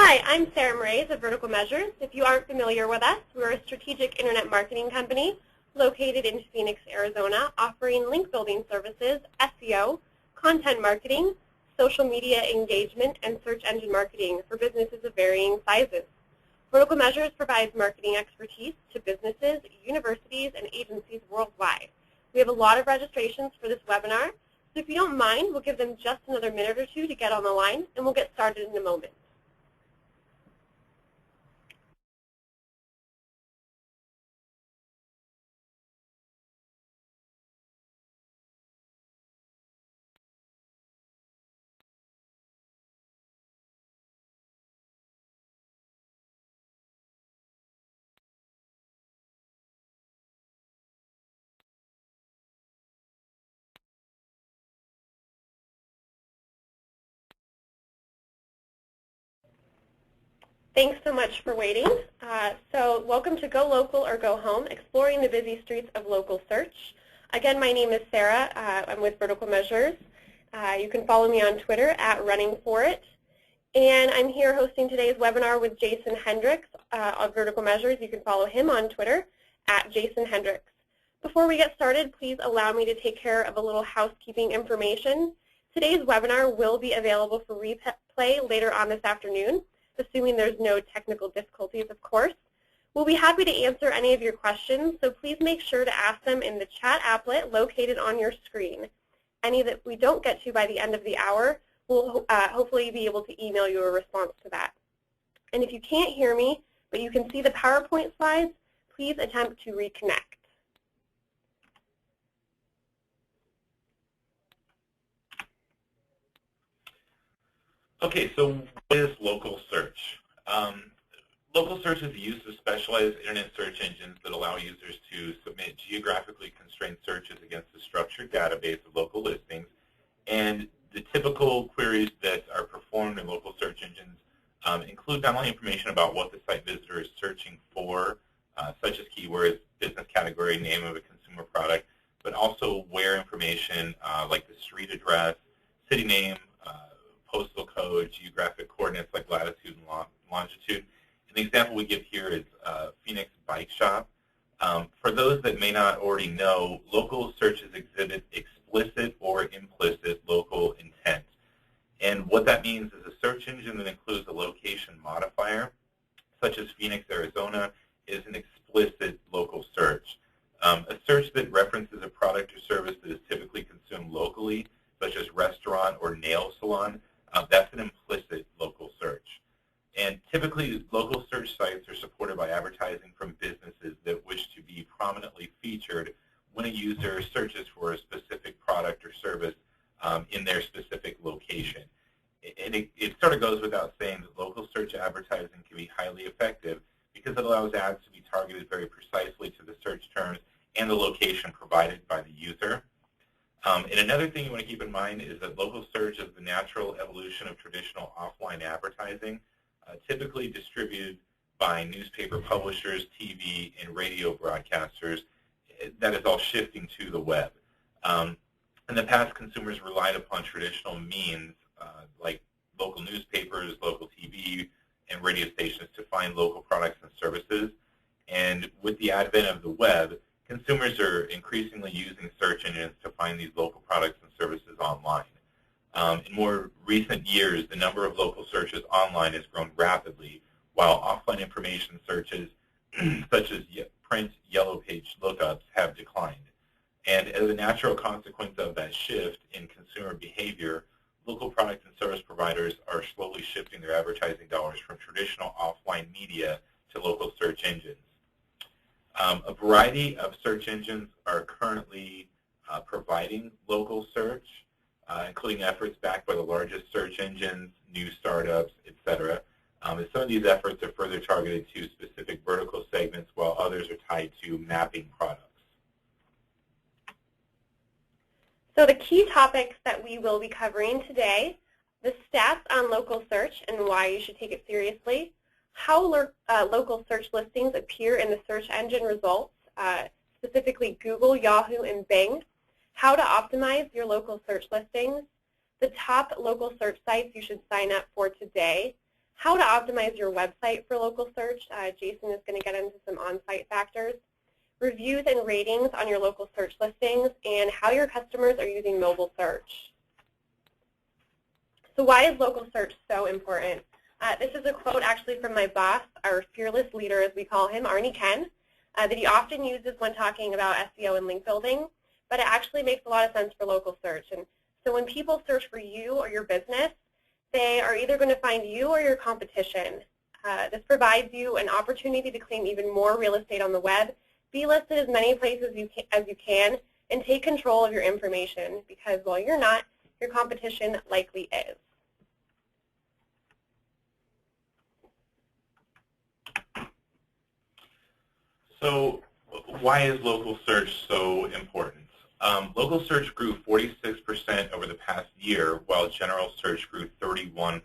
Hi, I'm Sarah Moraes of Vertical Measures. If you aren't familiar with us, we're a strategic internet marketing company located in Phoenix, Arizona, offering link building services, SEO, content marketing, social media engagement, and search engine marketing for businesses of varying sizes. Vertical Measures provides marketing expertise to businesses, universities, and agencies worldwide. We have a lot of registrations for this webinar, so if you don't mind, we'll give them just another minute or two to get on the line, and we'll get started in a moment. Thanks so much for waiting. So welcome to Go Local or Go Home, exploring the busy streets of local search. Again, my name is Sarah. I'm with Vertical Measures. You can follow me on Twitter at RunningForIt. And I'm here hosting today's webinar with Jason Hendricks of Vertical Measures. You can follow him on Twitter at Jason Hendricks. Before we get started, please allow me to take care of a little housekeeping information. Today's webinar will be available for replay later on this afternoon, assuming there's no technical difficulties, of course. We'll be happy to answer any of your questions, so please make sure to ask them in the chat applet located on your screen. Any that we don't get to by the end of the hour, we'll hopefully be able to email you a response to that. And if you can't hear me, but you can see the PowerPoint slides, please attempt to reconnect. Okay, so what is local search? Local search is the use of specialized internet search engines that allow users to submit geographically constrained searches against a structured database of local listings. And the typical queries that are performed in local search engines include not only information about what the site visitor is searching for, such as keywords, business category, name of a consumer product, but also where information like the street address, city name, postal code, geographic coordinates like latitude and longitude. And the example we give here is Phoenix Bike Shop. For those that may not already know, local searches exhibit explicit or implicit local intent. And what that means is a search engine that includes a location modifier, such as Phoenix, Arizona, is an explicit local search. A search that references a product or service that is typically consumed locally, such as restaurant or nail salon, that's an implicit local search. And typically, local search sites are supported by advertising from businesses that wish to be prominently featured when a user searches for a specific product or service in their specific location. And it sort of goes without saying that local search advertising can be highly effective because it allows ads to be targeted very precisely to the search terms and the location provided by the user. And another thing you want to keep in mind is that local search is the natural evolution of traditional offline advertising, typically distributed by newspaper publishers, TV, and radio broadcasters. That is all shifting to the web. In the past, consumers relied upon traditional means like local newspapers, local TV, and radio stations to find local products and services. And with the advent of the web, consumers are increasingly using search engines to find these local products and services online. In more recent years, the number of local searches online has grown rapidly, while offline information searches, such as print yellow page lookups, have declined. And as a natural consequence of that shift in consumer behavior, local product and service providers are slowly shifting their advertising dollars from traditional offline media to local search engines. A variety of search engines are currently providing local search, including efforts backed by the largest search engines, new startups, etc. And some of these efforts are further targeted to specific vertical segments, while others are tied to mapping products. So the key topics that we will be covering today, the stats on local search and why you should take it seriously, how local search listings appear in the search engine results, specifically Google, Yahoo, and Bing, how to optimize your local search listings, the top local search sites you should sign up for today, how to optimize your website for local search. Jason is going to get into some on-site factors. Reviews and ratings on your local search listings, and how your customers are using mobile search. So why is local search so important? This is a quote actually from my boss, our fearless leader as we call him, Arnie Ken, that he often uses when talking about SEO and link building, but it actually makes a lot of sense for local search. And so when people search for you or your business, they are either going to find you or your competition. This provides you an opportunity to claim even more real estate on the web, be listed as many places as you can, and take control of your information, because while you're not, your competition likely is. So why is local search so important? Local search grew 46% over the past year, while general search grew 31%.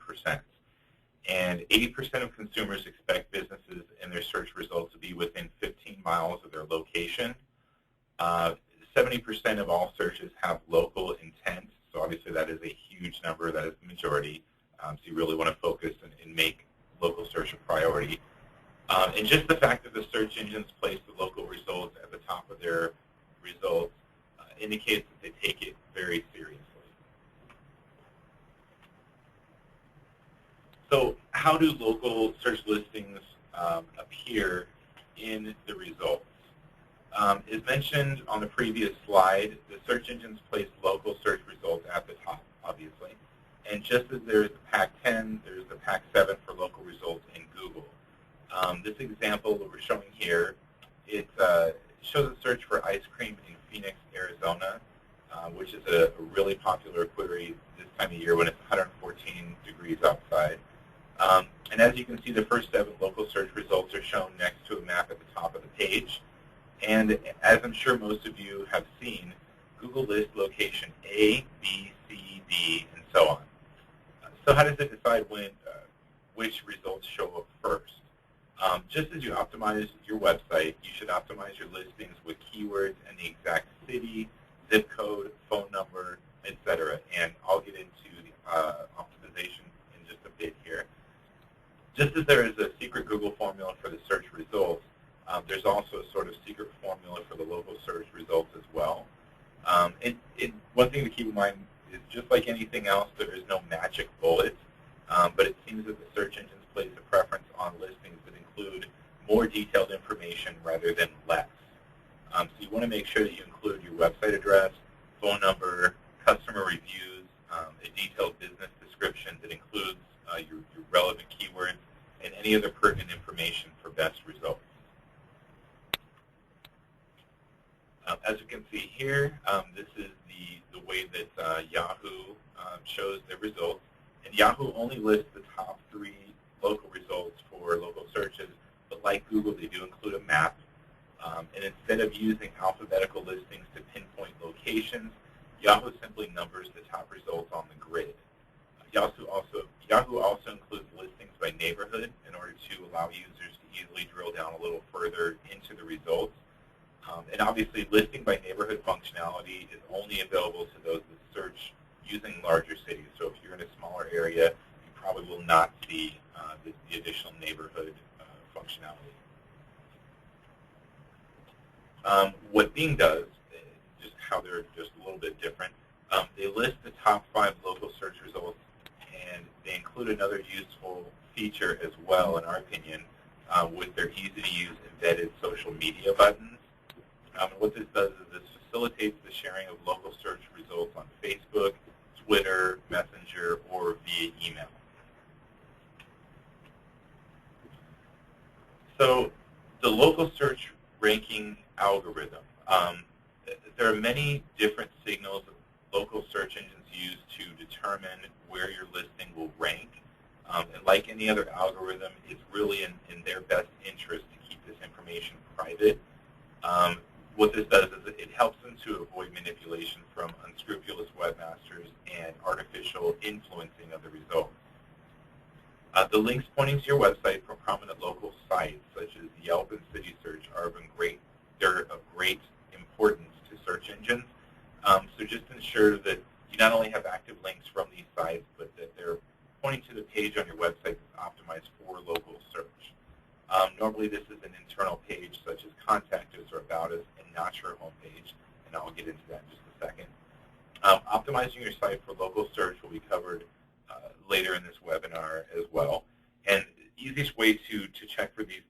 And 80% of consumers expect businesses and their search results to be within 15 miles of their location. 70% of all searches have local intent, so obviously that is a huge number. That is the majority. So you really want to focus and make local search a priority. And just the fact that the search engines place the local results at the top of their results indicates that they take it very seriously. So how do local search listings appear in the results? As mentioned on the previous slide, the search engines place local search results at the top, obviously. And just as there's the PAC-10, there's the PAC-7 for local results in Google. This example that we're showing here, it shows a search for ice cream in Phoenix, Arizona, which is a really popular query this time of year when it's 114 degrees outside. And as you can see, the first 7 local search results are shown next to a map at the top of the page. And as I'm sure most of you have seen, Google lists location A, B, C, D, and so on. So how does it decide which results show up first? Just as you optimize your website, you should optimize your listings with keywords and the exact city, zip code, phone number, etc. And I'll get into the optimization in just a bit here. Just as there is a secret Google formula for the search results, there's also a sort of secret formula for the local search results as well. And one thing to keep in mind is just like anything else, there is no magic bullet, but it seems that the search engines place a preference on listings that include more detailed information rather than less. So you want to make sure that you include your website address, phone number, customer reviews, a detailed business description that includes your relevant keywords, and any other pertinent information for best results. As you can see here, this is the way that Yahoo shows their results. And Yahoo only lists the top 3 local results for local searches, but like Google, they do include a map. And instead of using alphabetical listings to pinpoint locations, Yahoo simply numbers the top results on the grid. Yahoo also includes listings by neighborhood in order to allow users to easily drill down a little further into the results. And obviously, listing by neighborhood functionality is only available to those that search using larger cities. So if you're in a smaller area, you probably will not see the additional neighborhood functionality. What Bing does, just how they're just a little bit different, they list the top 5 local search results, and they include another useful feature as well, in our opinion, with their easy-to-use embedded social media buttons. What this does is this facilitates the sharing of local search results on Facebook, Twitter, Messenger, or via email. So the local search ranking algorithm, there are many different signals that local search engines use to determine where your listing will rank. And like any other algorithm, it's really in their best interest to keep this information private. What this does is it helps them to avoid manipulation from unscrupulous webmasters and artificial influencing of the results. The links pointing to your website from prominent local sites, such as Yelp and CitySearch, they're of great importance to search engines. So just ensure that you not only have active links from these sites, but that they're pointing to the page on your website that's optimized for local search. Normally this is an internal page such as Contact Us or About Us and not your home page, and I'll get into that in just a second. Optimizing your site for local search will be covered later in this webinar as well. And the easiest way to check for these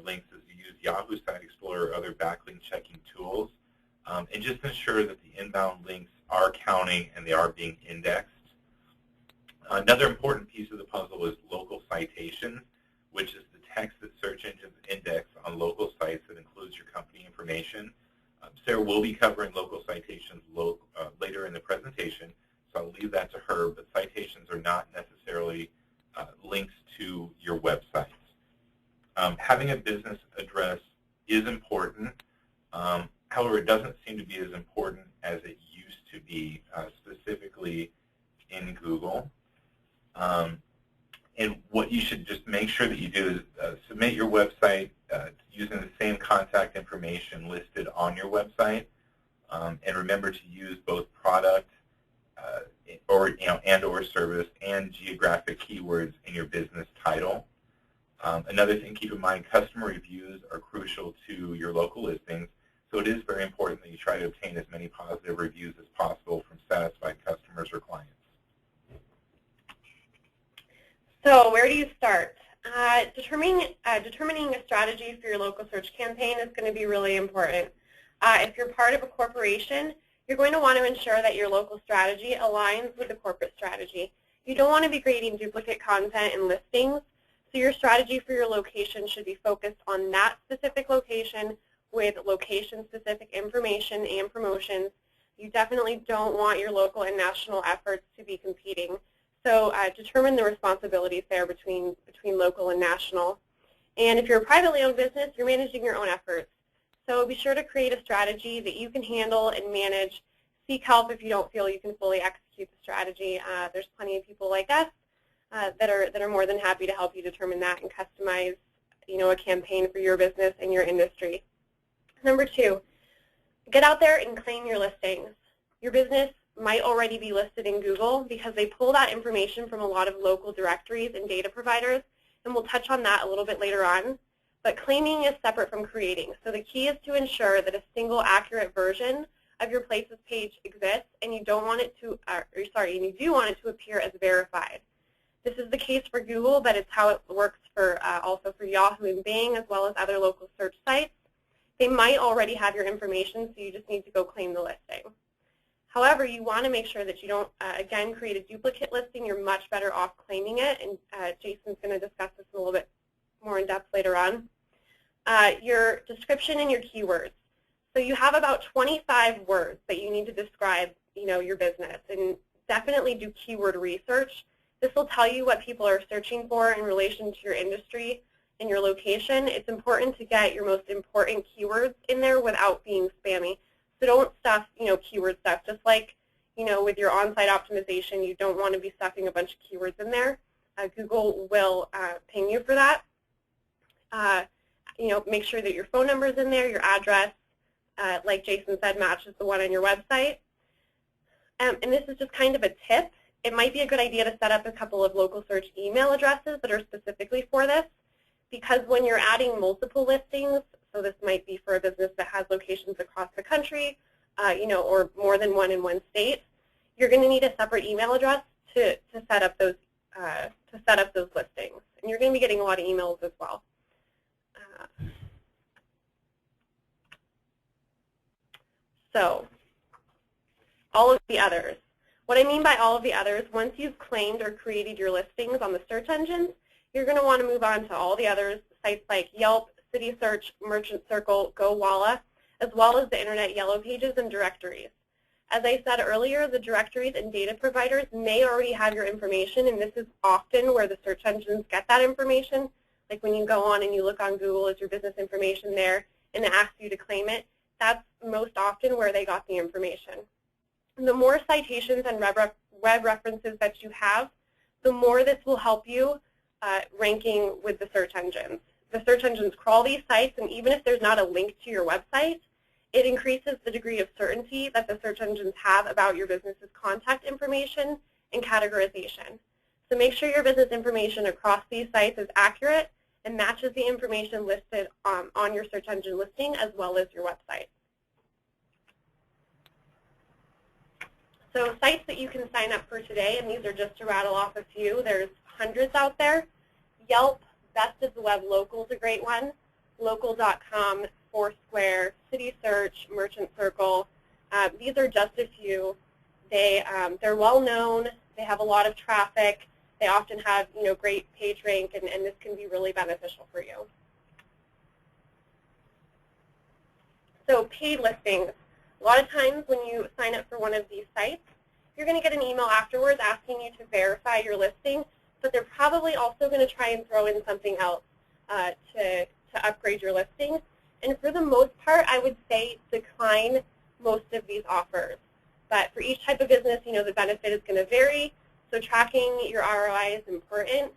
links is to use Yahoo Site Explorer or other backlink checking tools, and just ensure that the inbound links are counting and they are being indexed. Another important piece of the puzzle is local citations, which is the text that search engines index on local sites that includes your company information. Sarah will be covering local citations later in the presentation, so I'll leave that to her, but citations are not necessarily links to your websites. Having a business address is important. However, it doesn't seem to be as important as it used to be, specifically in Google. And what you should just make sure that you do is submit your website using the same contact information listed on your website, and remember to use both product or service and geographic keywords in your business title. Another thing, keep in mind, customer reviews are crucial to your local listings, so it is very important that you try to obtain as many positive reviews as possible from satisfied customers or clients. So where do you start? Determining a strategy for your local search campaign is going to be really important. If you're part of a corporation, you're going to want to ensure that your local strategy aligns with the corporate strategy. You don't want to be creating duplicate content and listings, so your strategy for your location should be focused on that specific location with location-specific information and promotions. You definitely don't want your local and national efforts to be competing. So determine the responsibilities there between local and national. And if you're a privately owned business, you're managing your own efforts. So be sure to create a strategy that you can handle and manage. Seek help if you don't feel you can fully execute the strategy. There's plenty of people like us that are more than happy to help you determine that and customize, a campaign for your business and your industry. Number 2, get out there and claim your listings. Your business might already be listed in Google because they pull that information from a lot of local directories and data providers, and we'll touch on that a little bit later on. But claiming is separate from creating, so the key is to ensure that a single accurate version of your Places page exists, and you don't want it to, and you do want it to appear as verified. This is the case for Google, but it's how it works for also for Yahoo and Bing, as well as other local search sites. They might already have your information, so you just need to go claim the listing. However, you want to make sure that you don't, again, create a duplicate listing. You're much better off claiming it, and Jason's going to discuss this a little bit more in depth later on. Your description and your keywords. So you have about 25 words that you need to describe, your business, and definitely do keyword research. This will tell you what people are searching for in relation to your industry and your location. It's important to get your most important keywords in there without being spammy. So don't stuff, keyword stuff. Just like, with your on-site optimization, you don't want to be stuffing a bunch of keywords in there. Google will ping you for that. Make sure that your phone number is in there, your address, like Jason said, matches the one on your website. And this is just kind of a tip. It might be a good idea to set up a couple of local search email addresses that are specifically for this, because when you're adding multiple listings, so this might be for a business that has locations across the country, or more than one in one state, you're going to need a separate email address to set up those listings, and you're going to be getting a lot of emails as well. So, all of the others. What I mean by all of the others, once you've claimed or created your listings on the search engines, you're going to want to move on to all the others, sites like Yelp, City Search, Merchant Circle, GoWalla, as well as the Internet Yellow Pages and directories. As I said earlier, the directories and data providers may already have your information, and this is often where the search engines get that information. Like when you go on and you look on Google, is your business information there, and it asks you to claim it. That's most often where they got the information. The more citations and web references that you have, the more this will help you ranking with the search engines. The search engines crawl these sites, and even if there's not a link to your website, it increases the degree of certainty that the search engines have about your business's contact information and categorization. So make sure your business information across these sites is accurate and matches the information listed on your search engine listing as well as your website. So sites that you can sign up for today, and these are just to rattle off a few, there's hundreds out there. Yelp, Best of the Web Local is a great one. Local.com, Foursquare, City Search, Merchant Circle. These are just a few. They're well known. They have a lot of traffic. They often have great page rank, and this can be really beneficial for you. So paid listings. A lot of times when you sign up for one of these sites, you're going to get an email afterwards asking you to verify your listing, but they're probably also going to try and throw in something else to upgrade your listing. And for the most part, I would say decline most of these offers. But for each type of business, the benefit is going to vary, so tracking your ROI is important.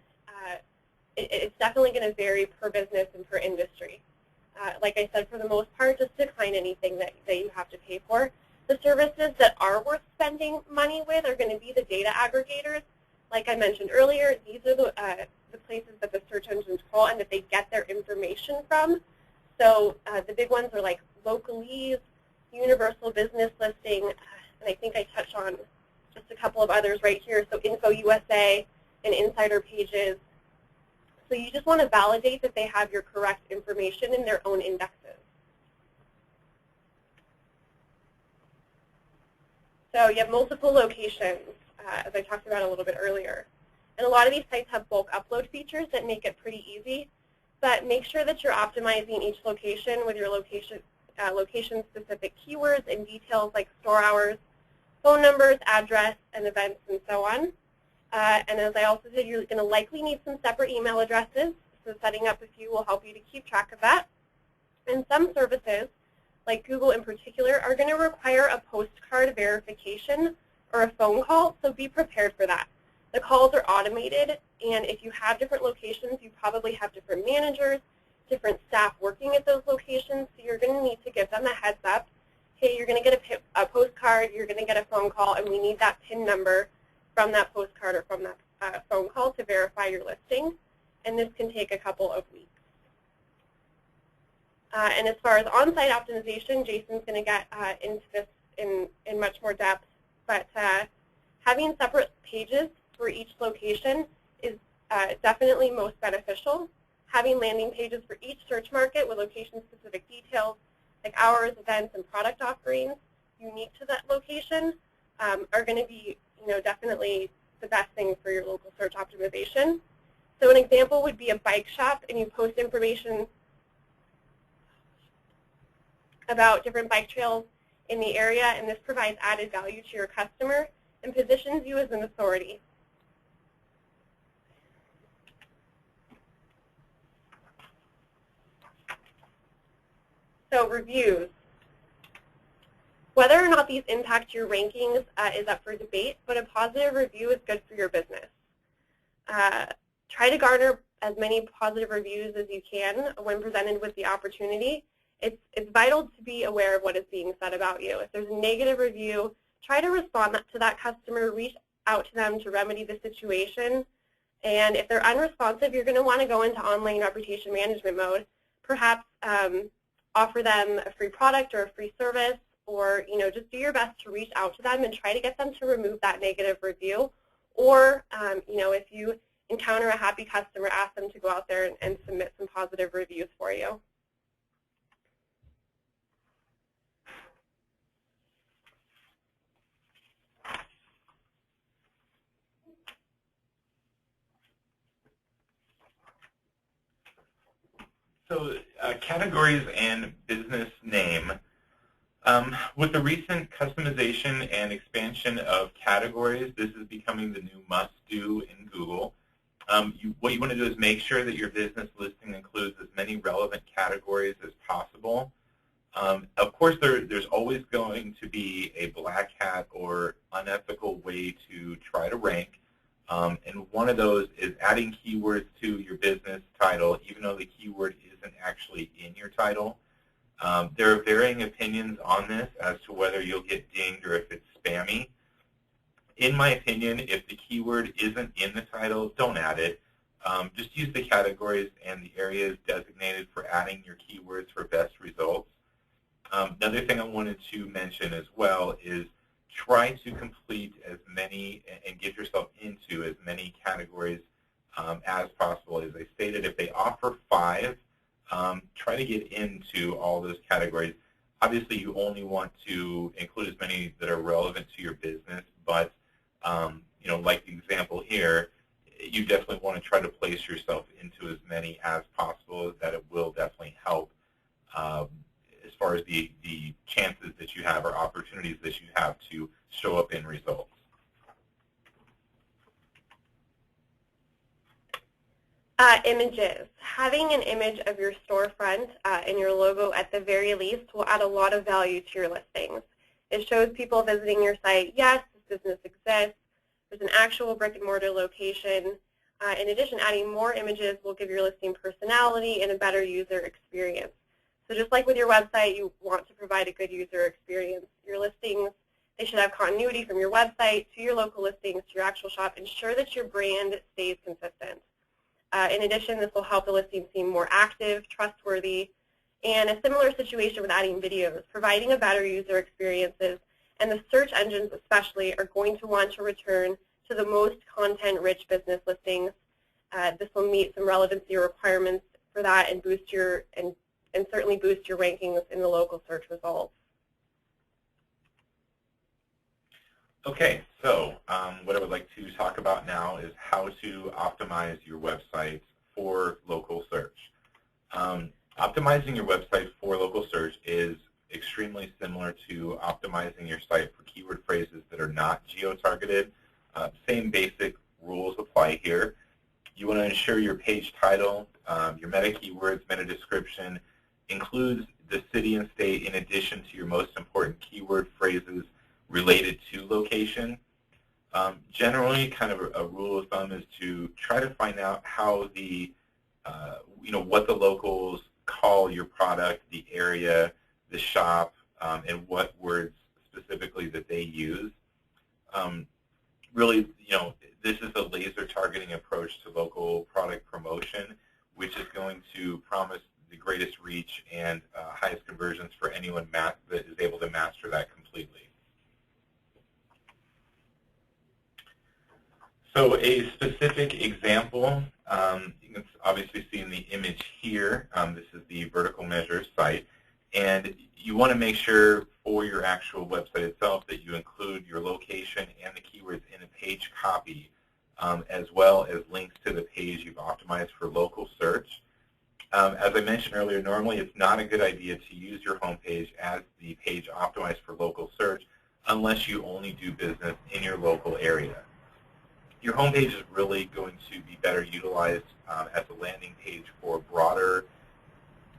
It's definitely going to vary per business and per industry. Like I said, for the most part, just decline anything that you have to pay for. The services that are worth spending money with are going to be the data aggregators. Like I mentioned earlier, these are the places that the search engines call and that they get their information from. So the big ones are like Localese, Universal Business Listing, and I think I touched on just a couple of others right here, so InfoUSA and Insider Pages. So you just want to validate that they have your correct information in their own indexes. So you have multiple locations, as I talked about a little bit earlier. And a lot of these sites have bulk upload features that make it pretty easy, but make sure that you're optimizing each location with your location-specific keywords and details like store hours, phone numbers, address, and events, and so on. And as I also said, you're going to likely need some separate email addresses, so setting up a few will help you to keep track of that. And some services, like Google in particular, are going to require a postcard verification or a phone call, so be prepared for that. The calls are automated, and if you have different locations, you probably have different managers, different staff working at those locations, so you're going to need to give them a heads up. Hey, you're going to get a postcard, you're going to get a phone call, and we need that PIN number from that postcard or from that phone call to verify your listing, and this can take a couple of weeks. And as far as on-site optimization, Jason's going to get into this in much more depth, but having separate pages for each location is definitely most beneficial. Having landing pages for each search market with location-specific details, like hours, events, and product offerings unique to that location are going to be definitely the best thing for your local search optimization. So an example would be a bike shop, and you post information about different bike trails in the area, and this provides added value to your customer and positions you as an authority. So reviews. Whether or not these impact your rankings is up for debate, but a positive review is good for your business. Try to garner as many positive reviews as you can when presented with the opportunity. It's vital to be aware of what is being said about you. If there's a negative review, try to respond to that customer, reach out to them to remedy the situation. And if they're unresponsive, you're going to want to go into online reputation management mode. Perhaps offer them a free product or a free service, or just do your best to reach out to them and try to get them to remove that negative review. Or if you encounter a happy customer, ask them to go out there and submit some positive reviews for you. So categories and business name. With the recent customization and expansion of categories, this is becoming the new must-do in Google. What you want to do is make sure that your business listing includes as many relevant categories as possible. Of course, there's always going to be a black hat or unethical way to try to rank. And one of those is adding keywords to your business title, even though the keyword isn't actually in your title. There are varying opinions on this as to whether you'll get dinged or if it's spammy. In my opinion, if the keyword isn't in the title, don't add it. Just use the categories and the areas designated for adding your keywords for best results. Another thing I wanted to mention as well is try to complete as many and get yourself into as many categories as possible. As I stated, if they offer 5, try to get into all those categories. Obviously, you only want to include as many that are relevant to your business, but like the example here, you definitely want to try to place yourself into as many as possible. That it will definitely help as far as the chances that you have or opportunities that you have to show up in results. Images. Having an image of your storefront and your logo at the very least will add a lot of value to your listings. It shows people visiting your site, yes, this business exists. There's an actual brick-and-mortar location. In addition, adding more images will give your listing personality and a better user experience. So just like with your website, you want to provide a good user experience. Your listings, they should have continuity from your website to your local listings to your actual shop. Ensure that your brand stays consistent. In addition, this will help the listing seem more active, trustworthy, and a similar situation with adding videos. Providing a better user experiences, and the search engines especially are going to want to return to the most content-rich business listings. This will meet some relevancy requirements for that and boost your and certainly boost your rankings in the local search results. Okay, so what I would like to talk about now is how to optimize your website for local search. Optimizing your website for local search is extremely similar to optimizing your site for keyword phrases that are not geo-targeted. Same basic rules apply here. You want to ensure your page title, your meta keywords, meta description includes the city and state in addition to your most important keyword phrases related to location. Generally, kind of a rule of thumb is to try to find out how the, what the locals call your product, the area, the shop, and what words specifically that they use. Really, this is a laser targeting approach to local product promotion, which is going to promise the greatest reach and highest conversions for anyone that is able to master that completely. So a specific example, you can obviously see in the image here, this is the Vertical Measures site, and you want to make sure for your actual website itself that you include your location and the keywords in a page copy, as well as links to the page you've optimized for local search. As I mentioned earlier, normally it's not a good idea to use your home page as the page optimized for local search unless you only do business in your local area. Your homepage is really going to be better utilized as a landing page for broader,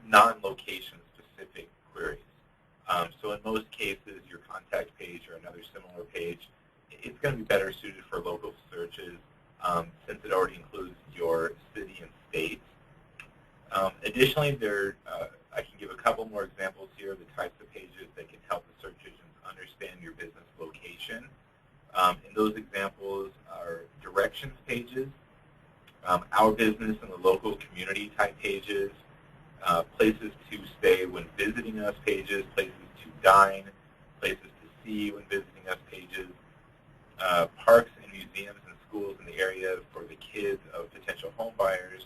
non-location specific queries. So in most cases, your contact page or another similar page, it's going to be better suited for local searches since it already includes your city and state. Additionally, I can give a couple more examples here of the types of pages that can help the search engines understand your business location. And those examples are directions pages, our business and the local community type pages, places to stay when visiting us pages, places to dine, places to see when visiting us pages, parks and museums and schools in the area for the kids of potential home buyers,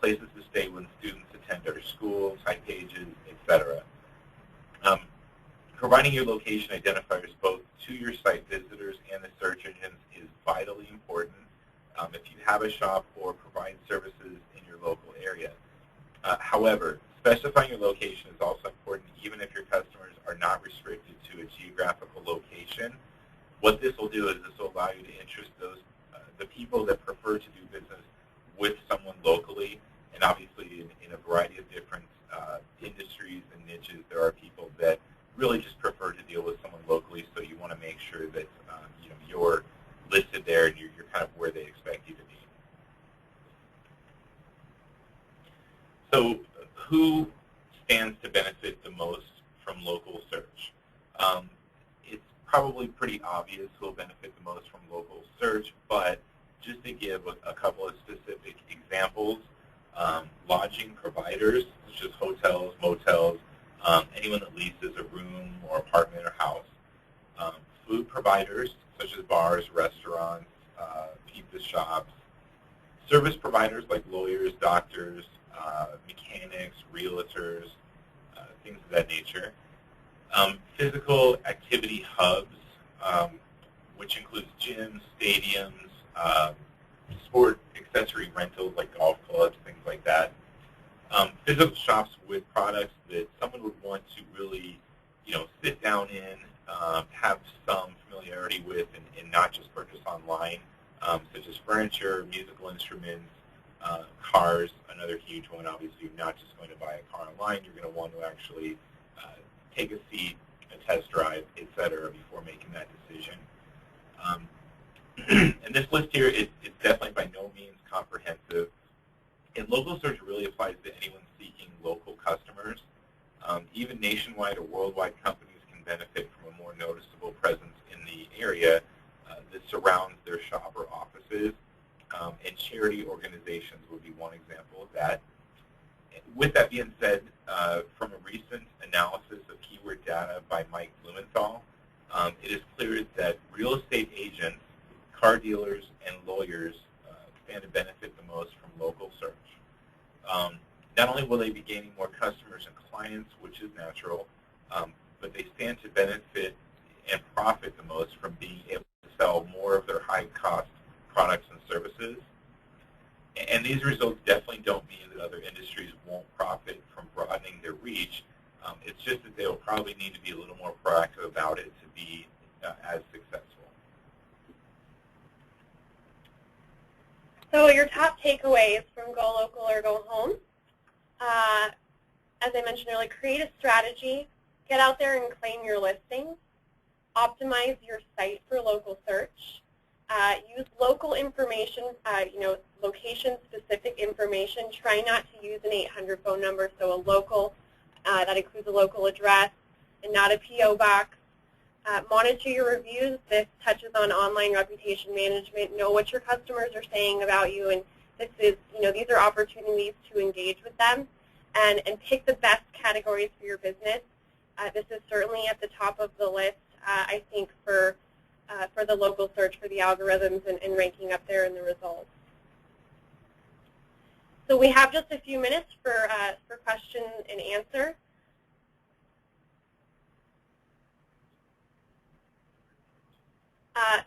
places to stay when students attend our school type pages, etc. Providing your location identifiers both to your site visitors and the search engines is vitally important if you have a shop or provide services in your local area. However, specifying your location is also important even if your customers are not restricted to a geographical location. What this will do is this will allow you to interest the people that prefer to do business with someone locally, and obviously in a variety of different industries and niches, there are people that really just prefer to deal with someone locally, so you want to make sure that you're listed there and you're kind of where they expect you to be. So who stands to benefit the most from local search? It's probably pretty obvious who will benefit the most from local search, but just to give a couple of specific examples, lodging providers, such as hotels, motels, anyone that leases a room or apartment or house, food providers, such as bars, restaurants, pizza shops, service providers like lawyers, doctors, mechanics, realtors, things of that nature. Physical activity hubs, which includes gyms, stadiums, sport accessory rentals like golf clubs, things like that. Physical shops with products that someone would want to really, sit down in, have some familiarity with, and not just purchase online, such as furniture, musical instruments, cars. Another huge one, obviously, you're not just going to buy a car online. You're going to want to actually take a seat, a test drive, etc., before making that decision. And this list here is definitely by no means comprehensive. And local search really applies to anyone seeking local customers. Even nationwide or worldwide companies can benefit from a more noticeable presence in the area that surrounds their shop or offices. And charity organizations would be one example of that. With that being said, from a recent analysis of keyword data by Mike Blumenthal, it is clear that real estate agents, car dealers, and lawyers stand to benefit the most from local search. Not only will they be gaining more customers and clients, which is natural, but they stand to benefit and profit the most from being able to sell more of their high-cost products and services. And these results definitely don't mean that other industries won't profit from broadening their reach. It's just that they will probably need to be a little more proactive about it to be as successful. So your top takeaways from Go Local or Go Home, as I mentioned earlier, create a strategy, get out there and claim your listings, optimize your site for local search, use local information, location-specific information. Try not to use an 800 phone number, so a local, that includes a local address and not a P.O. box. Monitor your reviews. This touches on online reputation management. Know what your customers are saying about you, and this is, these are opportunities to engage with them, and pick the best categories for your business. This is certainly at the top of the list, I think, for the local search, for the algorithms and ranking up there in the results. So we have just a few minutes for question and answer.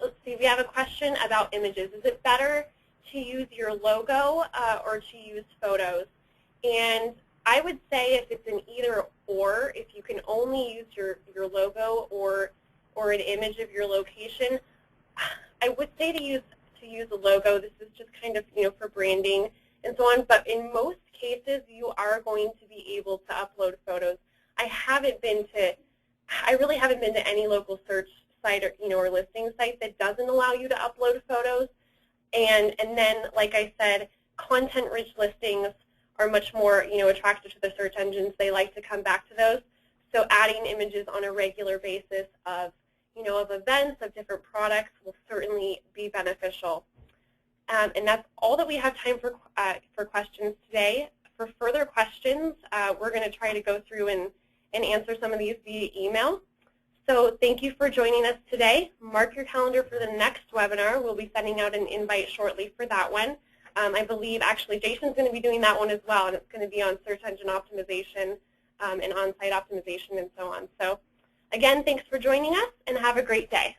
Let's see, we have a question about images. Is it better to use your logo or to use photos? And I would say if it's an either or, if you can only use your logo or an image of your location, I would say to use a logo. This is just kind of for branding and so on. But in most cases, you are going to be able to upload photos. I really haven't been to any local search site or listing site that doesn't allow you to upload photos. And then, like I said, content-rich listings are much more attractive to the search engines. They like to come back to those. So adding images on a regular basis of events, of different products will certainly be beneficial. And that's all that we have time for questions today. For further questions, we're going to try to go through and answer some of these via email. So thank you for joining us today. Mark your calendar for the next webinar. We'll be sending out an invite shortly for that one. I believe actually Jason's going to be doing that one as well, and it's going to be on search engine optimization and on-site optimization and so on. So again, thanks for joining us, and have a great day.